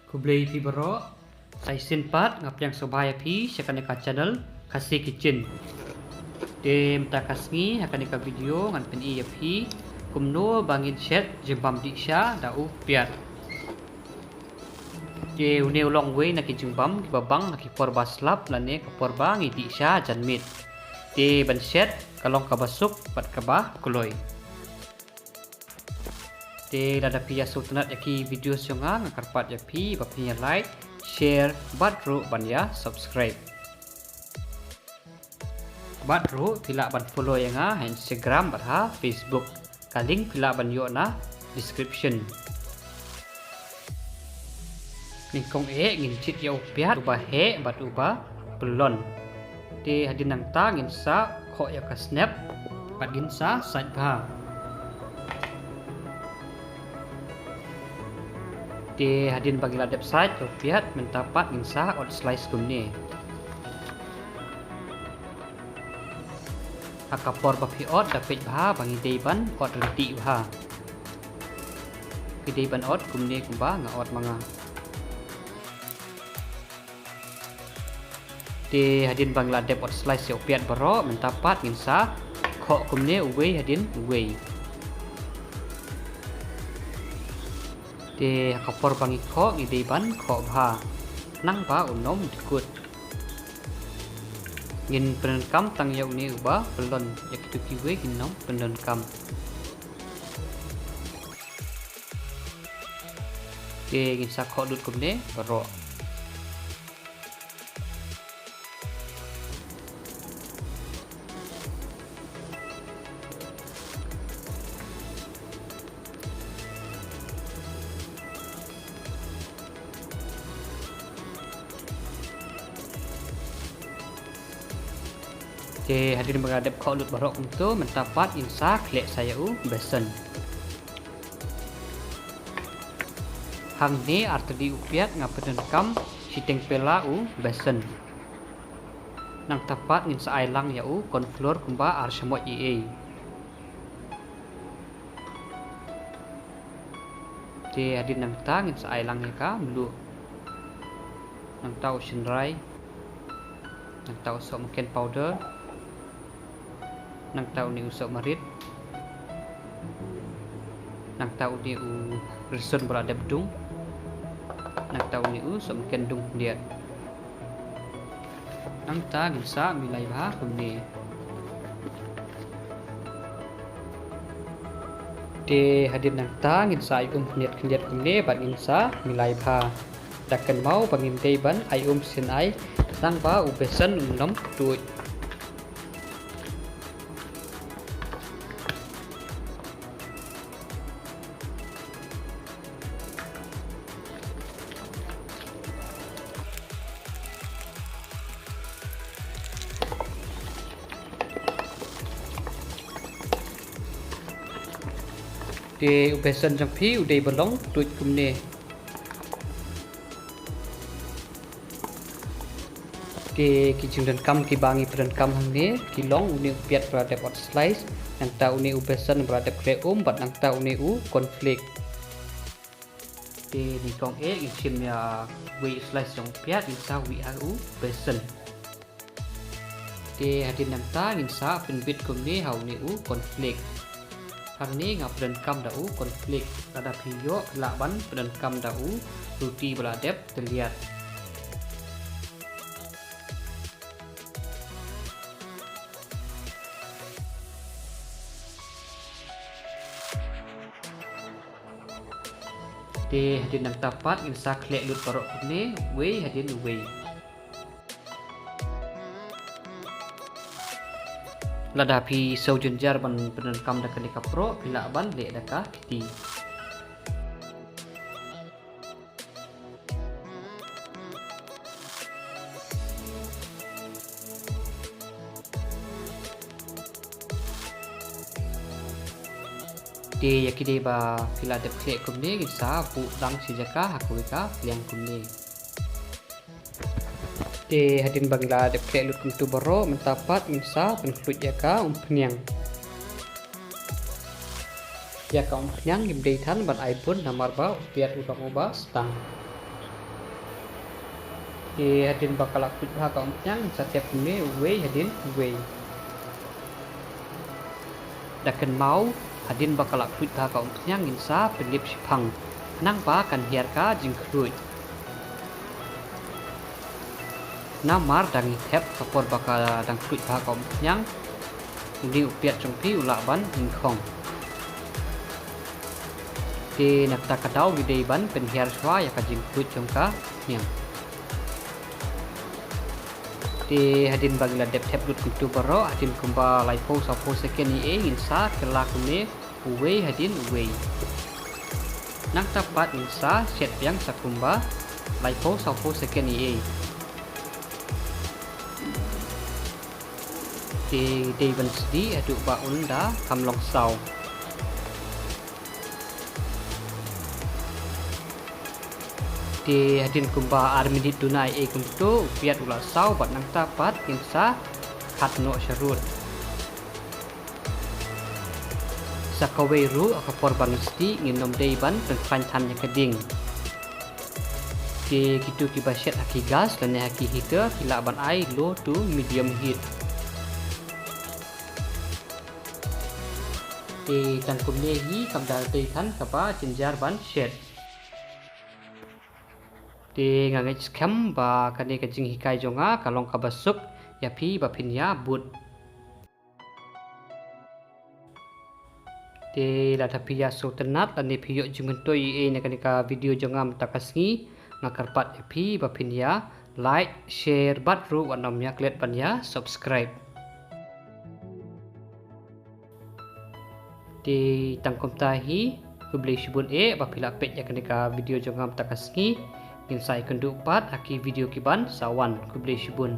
Kublai pi baro, saya simpat ngapiang sobaya pi syakanika channel Kasih Kitchen. Dem takasngi hakanika video ngan pen iya pi kumno bangin chat jembam diksha dau piat. Je une ulong we na kijembam kibabang na kiporba slap lane kaporba ngi diksha janmit. De ban chat kalong kabasuk pat kabah kuloy. De lada pia sultanat yaki video syonga ngakarpat yapi bapinya like, share, badru ban ya subscribe. Badru pila ban follow yang Instagram barha Facebook. Kaling pila ban yo na description. Ningkong ngin chit ya upiat ubah he bat ubah belon. De hadin nang ta ngin sa kho ya ka snap bat gin sa site ba. De hadin bagi ladap site upiat mentapat ngin sa od slice kumne. Akapor bapi ot dapat bah bangi deiban ot renti bah. Deiban ot kumne kumba nga ot manga. De hadin bang ladep ot slice yo piat baro mentapat ngin sa kho kumne uwe hadin uwe. De akapor bangi kho ngi deiban kho bah. Nang ba unom dikut. Ngin penenkam tang yau ni ubah pelon yak tu kiwe ginom penenkam. De ngin sakho dut kumne baro. De hadir menghadap kau lut barok untuk mentapat insa klek saya besen. Hang ni arti di upiat ngapain kam siteng pela besen. Nang tapat insa ailang ya konflor kumba arsamot ie. De hadir nang tang insa ailang ya ka melu. Nang tahu shinrai. Nang tahu sok mungkin powder. Nang tahu ni usap marit. Nang tahu ni reson berada bedung. Nang tahu ni usap mungkin dung dia. Nang ta bisa milai bah kumni. De hadir nang ta ngin sa liat kumni bat ngin sa milai bah. Dakan mau bangin ban ai sin ai nang ba ubesan nom tuj. De ubesan jampi udai belong tuj kumne. De kijung dan kam kibangi peran kam hangne kilong uni upiat berada pot slice nang ta uni ubesan berada kle bat nang ta uni konflik. De ni kong isim ya wi slice yang upiat insa wi besan. De hadin nang ta insa penbit kumne hau ni konflik. Hang ni ngapain kam dau konflik ada piyo laban peran kam dau ruti beladep terlihat. De hadin nang tapat insa klek lut barok ni we hadin we. Lada pi sau jenjar ban penenkam dak ni kapro pila ban le daka ti. De yakide ba pila dep klek kumne insa pu dang si jaka hakuika liang kumne. De hadin bangla de klek lut kum tu baro mentapat insa penklut jaka penyang. Ya kaum yang gimdei tan ban iPhone namar ba biar ubang ubah stang. hadin bakal akut ha ka umtyang setiap kune way hadin way dakan mau hadin bakal akut ha ka umtyang insa pelip sipang nang ba kan hiar ka jingkrut namar dangi thep kapor bakal dang krut ha ka umtyang udi upiat jongpi ulaban hingkhong di nakta kadau di ban pen hiar swa ya ka jingkrut jongka nyang di hadin bagila dep tep lut kuntu baro hadin kumba laipo sapo second e insa kelakune uwe hadin uwe nang tapat insa set yang sakumba laipo sapo second e di ban sdi adu ba unda kamlong sau di hadin kumba armidit dunai kuntu piat ula sau bat nang tapat insa khatno syarut sakaweru akapor bangisti nginom deiban penfantan keding di kitu kibasyat haki gas dan haki heater kila ban ai low to medium heat di tangkum nehi kamdal teikan kapa jinjar ban shed di ngangai scam ba kane kajing hikai jonga kalong kabasuk yapi bapinya but di lada piya so tenat ane piyok jumentoi nakanika video jonga matakasngi ngakarpat yapi bapinya like share batru wanamnya klet banya subscribe di tangkum tahi kubli shubun bapila pet yakanika video jonga matakasngi insai kendu 4 aki video kiban sawan kubli shubun